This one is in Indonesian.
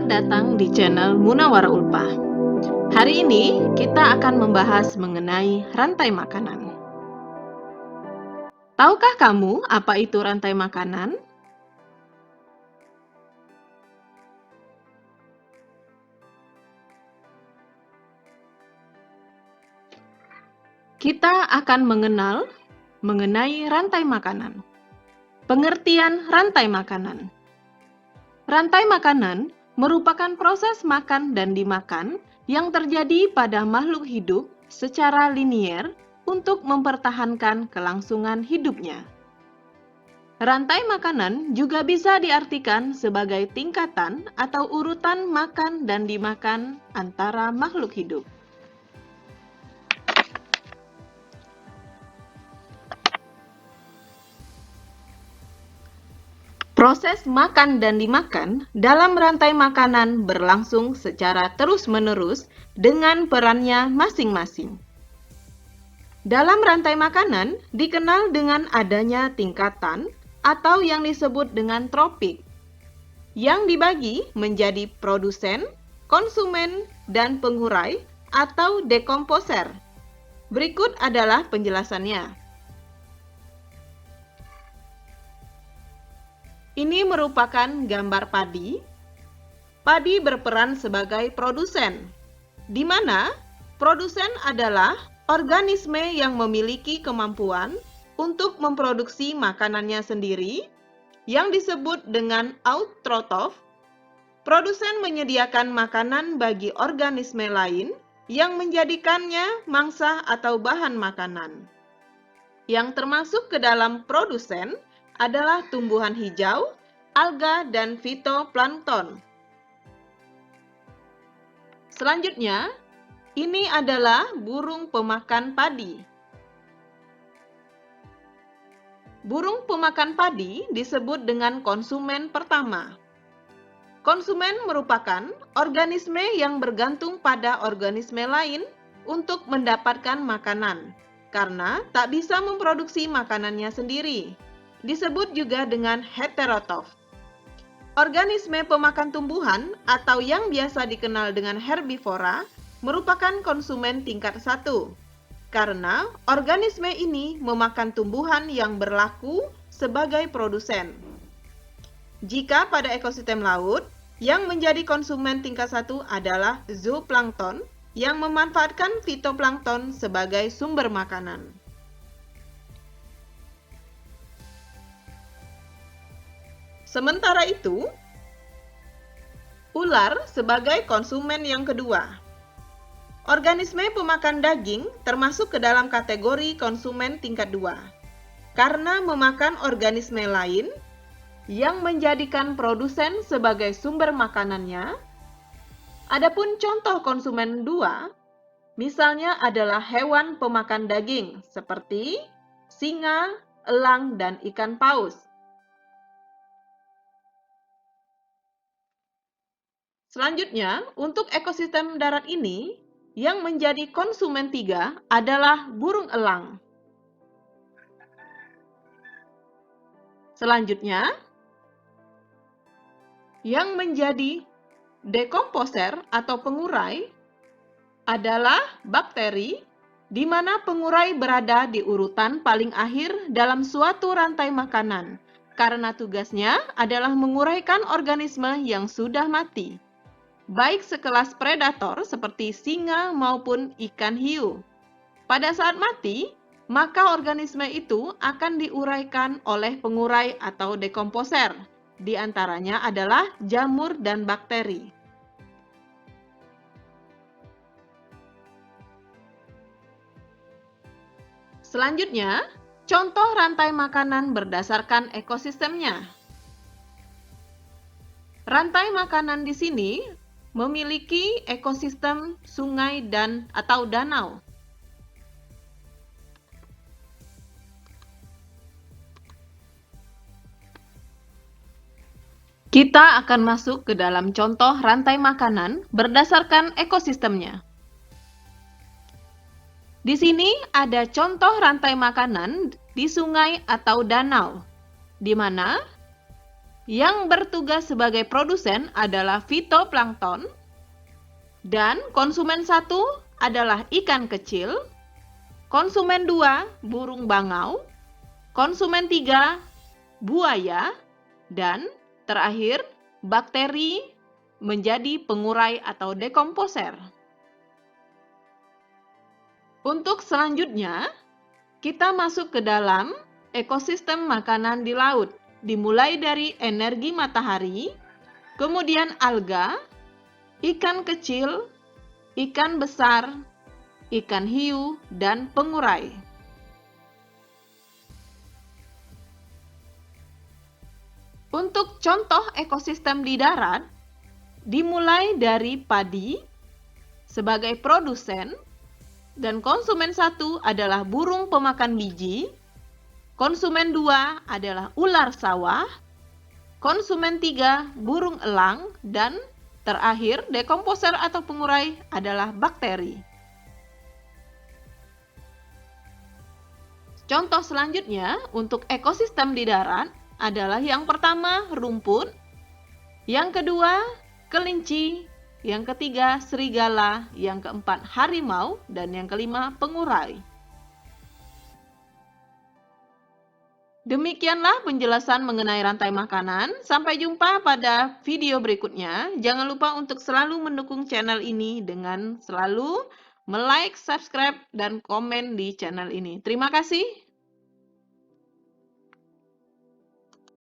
Selamat datang di channel Munawara Ulpah. Hari ini kita akan membahas mengenai rantai makanan. Tahukah kamu apa itu rantai makanan? Kita akan mengenal mengenai rantai makanan. Pengertian rantai makanan. Rantai makanan merupakan proses makan dan dimakan yang terjadi pada makhluk hidup secara linier untuk mempertahankan kelangsungan hidupnya. Rantai makanan juga bisa diartikan sebagai tingkatan atau urutan makan dan dimakan antara makhluk hidup. Proses makan dan dimakan dalam rantai makanan berlangsung secara terus-menerus dengan perannya masing-masing. Dalam rantai makanan dikenal dengan adanya tingkatan atau yang disebut dengan tropik, yang dibagi menjadi produsen, konsumen, dan pengurai atau dekomposer. Berikut adalah penjelasannya. Ini merupakan gambar padi. Padi berperan sebagai produsen, di mana produsen adalah organisme yang memiliki kemampuan untuk memproduksi makanannya sendiri, yang disebut dengan autotrof. Produsen menyediakan makanan bagi organisme lain yang menjadikannya mangsa atau bahan makanan. Yang termasuk ke dalam produsen adalah tumbuhan hijau, alga, dan fitoplankton. Selanjutnya, ini adalah burung pemakan padi. Burung pemakan padi disebut dengan konsumen pertama. Konsumen merupakan organisme yang bergantung pada organisme lain untuk mendapatkan makanan, karena tak bisa memproduksi makanannya sendiri. Disebut juga dengan heterotrof. Organisme pemakan tumbuhan atau yang biasa dikenal dengan herbivora merupakan konsumen tingkat 1, karena organisme ini memakan tumbuhan yang berlaku sebagai produsen. Jika pada ekosistem laut, yang menjadi konsumen tingkat 1 adalah zooplankton yang memanfaatkan fitoplankton sebagai sumber makanan. Sementara itu, ular sebagai konsumen yang kedua. Organisme pemakan daging termasuk ke dalam kategori konsumen tingkat 2, karena memakan organisme lain yang menjadikan produsen sebagai sumber makanannya. Adapun contoh konsumen 2, misalnya adalah hewan pemakan daging seperti singa, elang, dan ikan paus. Selanjutnya, untuk ekosistem darat ini, yang menjadi konsumen 3 adalah burung elang. Selanjutnya, yang menjadi dekomposer atau pengurai adalah bakteri, di mana pengurai berada di urutan paling akhir dalam suatu rantai makanan, karena tugasnya adalah menguraikan organisme yang sudah mati, baik sekelas predator seperti singa maupun ikan hiu. Pada saat mati, maka organisme itu akan diuraikan oleh pengurai atau dekomposer. Di antaranya adalah jamur dan bakteri. Selanjutnya, contoh rantai makanan berdasarkan ekosistemnya. Rantai makanan di sini memiliki ekosistem sungai dan atau danau. Kita akan masuk ke dalam contoh rantai makanan berdasarkan ekosistemnya. Di sini ada contoh rantai makanan di sungai atau danau, di mana Yang bertugas sebagai produsen adalah fitoplankton, dan konsumen 1 adalah ikan kecil, konsumen 2 burung bangau, konsumen 3 buaya, dan terakhir bakteri menjadi pengurai atau dekomposer. Untuk selanjutnya, kita masuk ke dalam ekosistem makanan di laut, dimulai dari energi matahari, kemudian alga, ikan kecil, ikan besar, ikan hiu, dan pengurai. Untuk contoh ekosistem di darat, dimulai dari padi sebagai produsen, dan konsumen 1 adalah burung pemakan biji, konsumen 2 adalah ular sawah, konsumen 3 burung elang, dan terakhir dekomposer atau pengurai adalah bakteri. Contoh selanjutnya untuk ekosistem di darat adalah yang pertama rumput, yang kedua kelinci, yang ketiga serigala, yang keempat harimau, dan yang kelima pengurai. Demikianlah penjelasan mengenai rantai makanan. Sampai jumpa pada video berikutnya. Jangan lupa untuk selalu mendukung channel ini dengan selalu like, subscribe, dan komen di channel ini. Terima kasih.